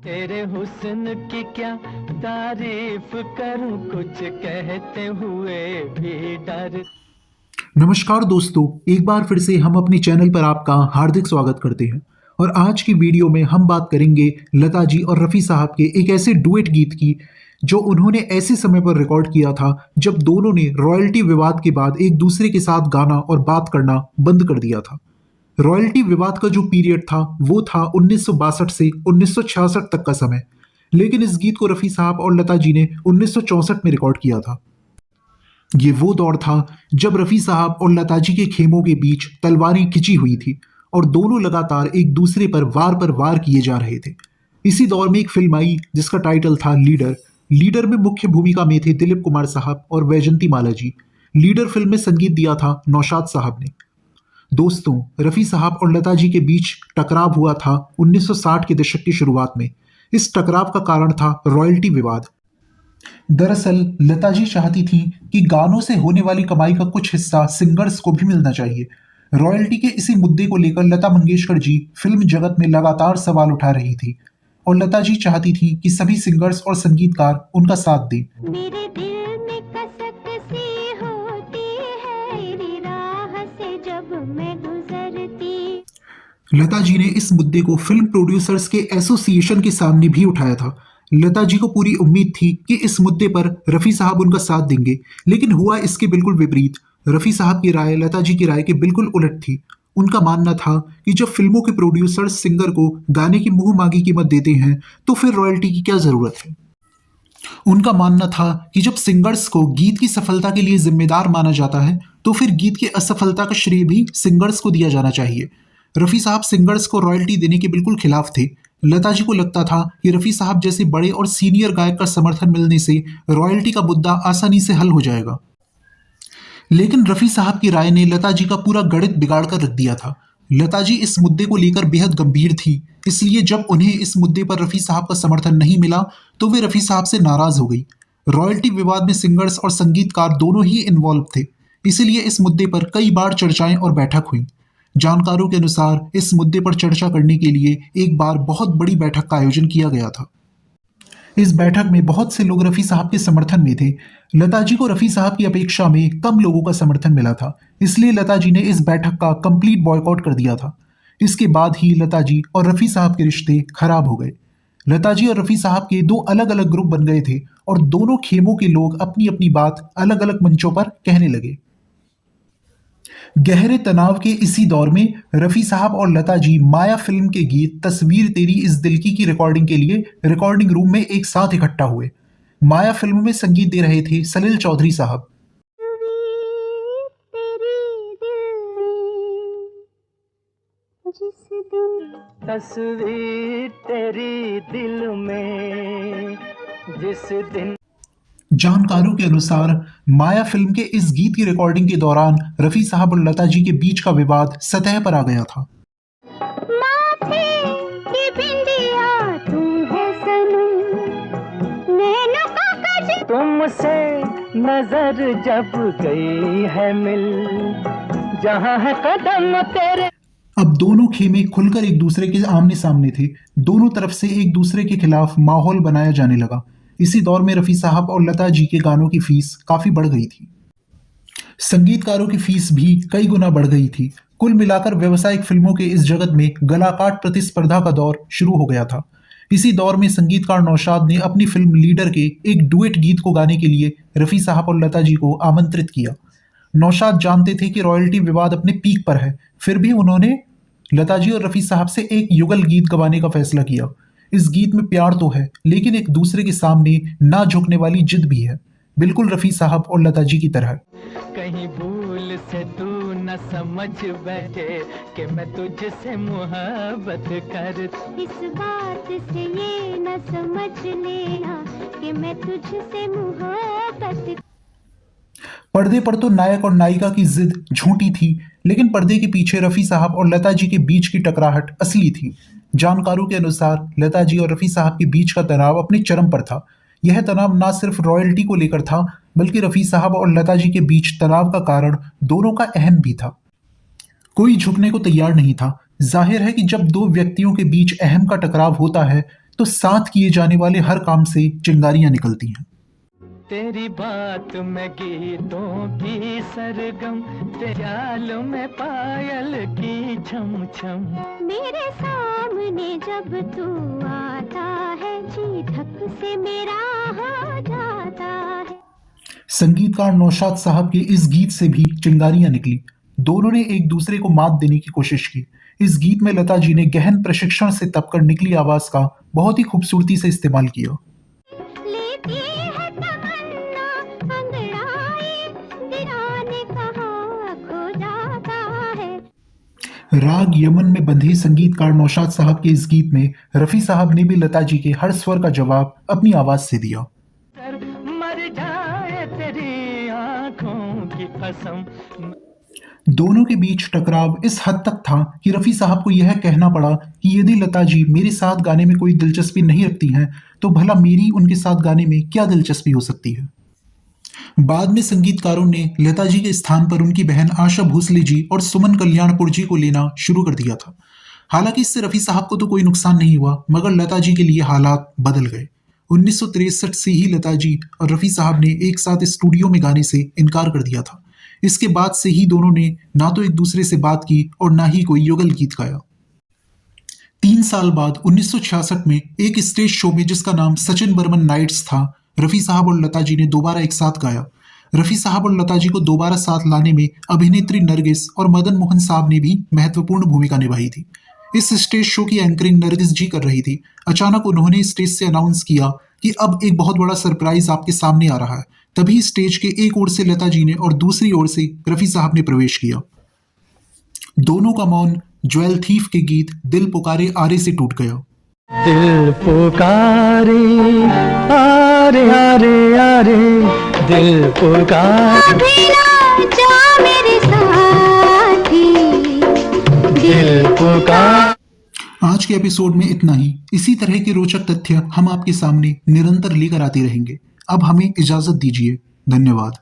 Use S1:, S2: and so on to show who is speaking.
S1: तेरे हुस्न की क्या तारीफ करूं, कुछ कहते हुए भी डर।
S2: नमस्कार दोस्तों, एक बार फिर से हम अपने चैनल पर आपका हार्दिक स्वागत करते हैं। और आज की वीडियो में हम बात करेंगे लता जी और रफ़ी साहब के एक ऐसे डुएट गीत की जो उन्होंने ऐसे समय पर रिकॉर्ड किया था जब दोनों ने रॉयल्टी विवाद के बाद एक दूसरे के साथ गाना और बात करना बंद कर दिया था। रॉयल्टी विवाद का जो पीरियड था वो था 1962 से 1966 तक का समय। लेकिन इस गीत को रफ़ी साहब और लता जी ने 1964 में रिकॉर्ड किया था। ये वो दौर था जब रफ़ी साहब और लता जी के खेमों के बीच तलवारें खिंची हुई थी और दोनों लगातार एक दूसरे पर वार किए जा रहे थे। इसी दौर में एक फिल्म आई जिसका टाइटल था लीडर। लीडर में मुख्य भूमिका में थे दिलीप कुमार साहब और वैजंती माला जी। लीडर फिल्म में संगीत दिया था नौशाद साहब ने। दोस्तों, रफ़ी साहब और लता जी के बीच टकराव हुआ था 1960 के दशक की शुरुआत में। इस टकराव का कारण था रॉयल्टी विवाद। दरअसल लता जी चाहती थी कि गानों से होने वाली कमाई का कुछ हिस्सा सिंगर्स को भी मिलना चाहिए। रॉयल्टी के इसी मुद्दे को लेकर लता मंगेशकर जी फिल्म जगत में लगातार सवाल उठा रही थी और लता जी चाहती थी कि सभी सिंगर्स और संगीतकार उनका साथ दें।
S3: मेरे दिल में कसक सी होती है तेरी राह से जब मैं गुजरती।
S2: लता जी ने इस मुद्दे को फिल्म प्रोड्यूसर्स के एसोसिएशन के सामने भी उठाया था। लता जी को पूरी उम्मीद थी कि इस मुद्दे पर रफ़ी साहब उनका साथ देंगे, लेकिन हुआ इसके बिल्कुल विपरीत। रफ़ी साहब की राय लता जी की राय के बिल्कुल उलट थी। उनका मानना था कि जब फिल्मों के प्रोड्यूसर्स सिंगर को गाने की मुंह मांगी कीमत देते हैं तो फिर रॉयल्टी की क्या ज़रूरत है। उनका मानना था कि जब सिंगर्स को गीत की सफलता के लिए जिम्मेदार माना जाता है तो फिर गीत की असफलता का श्रेय भी सिंगर्स को दिया जाना चाहिए। रफ़ी साहब सिंगर्स को रॉयल्टी देने के बिल्कुल खिलाफ थे। लता जी को लगता था कि रफ़ी साहब जैसे बड़े और सीनियर गायक का समर्थन मिलने से रॉयल्टी का मुद्दा आसानी से हल हो जाएगा। लेकिन रफ़ी साहब की राय ने लता जी का पूरा गणित बिगाड़ कर रख दिया था। लता जी इस मुद्दे को लेकर बेहद गंभीर थी, इसलिए जब उन्हें इस मुद्दे पर रफ़ी साहब का समर्थन नहीं मिला तो वे रफ़ी साहब से नाराज़ हो गई। रॉयल्टी विवाद में सिंगर्स और संगीतकार दोनों ही इन्वॉल्व थे, इसीलिए इस मुद्दे पर कई बार चर्चाएं और बैठक हुई। जानकारों के अनुसार इस मुद्दे पर चर्चा करने के लिए एक बार बहुत बड़ी बैठक का आयोजन किया गया था। इस बैठक में बहुत से लोग रफ़ी साहब के समर्थन में थे। लता जी को रफ़ी साहब की अपेक्षा में कम लोगों का समर्थन मिला था, इसलिए लता जी ने इस बैठक का कंप्लीट बॉयकॉट कर दिया था। इसके बाद ही लता जी और रफ़ी साहब के रिश्ते खराब हो गए। लता जी और रफ़ी साहब के दो अलग अलग ग्रुप बन गए थे और दोनों खेमों के लोग अपनी अपनी बात अलग अलग मंचों पर कहने लगे। गहरे तनाव के इसी दौर में रफ़ी साहब और लता जी माया फिल्म के गीत तस्वीर तेरी इस दिल की रिकॉर्डिंग के लिए रिकॉर्डिंग रूम में एक साथ इकट्ठा हुए। माया फिल्म में संगीत दे रहे थे सलील चौधरी साहब।
S3: तस्वीर तेरी दिल में जिस दिन
S1: तस्वीर तेरी दिल में जिस दिन।
S2: जानकारों के अनुसार माया फिल्म के इस गीत की रिकॉर्डिंग के दौरान रफ़ी साहब और लता जी के बीच का विवाद सतह पर आ गया था।
S3: माथे की बिंदिया तू है सनम, नैनों का कजल
S1: तुमसे नजर जब गई है मिल, जहाँ है कदम तेरे।
S2: अब दोनों खेमे खुलकर एक दूसरे के आमने सामने थे। दोनों तरफ से एक दूसरे के खिलाफ माहौल बनाया जाने लगा। इसी दौर में रफ़ी साहब और लता जी के गानों की फीस काफ़ी बढ़ गई थी। संगीतकारों की फीस भी कई गुना बढ़ गई थी। कुल मिलाकर व्यावसायिक फिल्मों के इस जगत में गलाकाट प्रतिस्पर्धा का दौर शुरू हो गया था। इसी दौर में संगीतकार नौशाद ने अपनी फिल्म लीडर के एक डुएट गीत को गाने के लिए रफ़ी साहब और लता जी को आमंत्रित किया। नौशाद जानते थे कि रॉयल्टी विवाद अपने पीक पर है, फिर भी उन्होंने लता जी और रफ़ी साहब से एक युगल गीत गवाने का फैसला किया। इस गीत में प्यार तो है, लेकिन एक दूसरे के सामने ना झुकने वाली जिद भी है, बिल्कुल रफ़ी साहब और लता जी की तरह।
S1: कहीं भूल से तू न समझ बैठे कि मैं तुझसे मोहब्बत कर।
S3: इस बात से ये न समझ लेना कि मैं तुझसे मोहब्बत।
S2: पर्दे पर तो नायक और नायिका की जिद झूठी थी, लेकिन पर्दे के पीछे रफ़ी साहब और लता जी के बीच की टकराहट असली थी। जानकारों के अनुसार लता जी और रफ़ी साहब के बीच का तनाव अपने चरम पर था। यह तनाव न सिर्फ रॉयल्टी को लेकर था, बल्कि रफ़ी साहब और लता जी के बीच तनाव का कारण दोनों का अहम भी था। कोई झुकने को तैयार नहीं था। जाहिर है कि जब दो व्यक्तियों के बीच अहम का टकराव होता है तो साथ किए जाने वाले हर काम से चिंगारियां निकलती हैं।
S1: तेरी बात में गीतों की सरगम, तेरे ख्याल में पायल की छम छम।
S3: मेरे सामने जब तू आता है जी धक से मेरा हो जाता है।
S2: संगीतकार नौशाद साहब के इस गीत से भी चिंगारियां निकली। दोनों ने एक दूसरे को मात देने की कोशिश की। इस गीत में लता जी ने गहन प्रशिक्षण से तपकर निकली आवाज का बहुत ही खूबसूरती से इस्तेमाल किया।
S3: लेती है तमन्ना अंगड़ाई, दीवाने कहाँ खो जाता है।
S2: राग यमन में बंधे संगीतकार नौशाद साहब के इस गीत में रफी साहब ने भी लता जी के हर स्वर का जवाब अपनी आवाज से दिया।
S1: मर जाए तेरी आंखों की कसम।
S2: दोनों के बीच टकराव इस हद तक था कि रफी साहब को यह कहना पड़ा कि यदि लता जी मेरे साथ गाने में कोई दिलचस्पी नहीं रखती हैं तो भला मेरी उनके साथ गाने में क्या दिलचस्पी हो सकती है। बाद में संगीतकारों ने लता जी के स्थान पर उनकी बहन आशा भोसले जी और सुमन कल्याणपुर जी को लेना शुरू कर दिया था। हालांकि इससे रफी साहब को तो कोई नुकसान नहीं हुआ, मगर लता जी के लिए हालात बदल गए। 1963 से ही लता जी और रफी साहब ने एक साथ स्टूडियो में गाने से इनकार कर दिया था। इसके बाद से ही दोनों ने ना तो एक दूसरे से बात की और ना ही कोई युगल गीत गाया। 3 साल बाद 1966 में एक स्टेज शो में जिसका नाम सचिन बर्मन नाइट्स था, रफी साहब और लता जी ने दोबारा एक साथ गाया। रफी साहब और लता जी को दोबारा साथ लाने में अभिनेत्री नरगिस और मदन मोहन साहब ने भी महत्वपूर्ण भूमिका निभाई थी। इस स्टेज शो की एंकरिंग नरगिस जी कर रही थी। अचानक उन्होंने स्टेज से अनाउंस किया कि अब एक बहुत बड़ा सरप्राइज आपके सामने आ रहा है। तभी स्टेज के एक ओर से लता जी ने और दूसरी ओर से रफी साहब ने प्रवेश किया। दोनों का मौन ज्वेल थीफ के गीत दिल पुकारे आरे से टूट गया।
S1: दिल पुकारे आरे आरे आरे, दिल पुकारे
S3: जा मेरे साथी,
S1: दिल पुकार।
S2: आज के एपिसोड में इतना ही। इसी तरह के रोचक तथ्य हम आपके सामने निरंतर लेकर आते रहेंगे। अब हमें इजाजत दीजिए। धन्यवाद।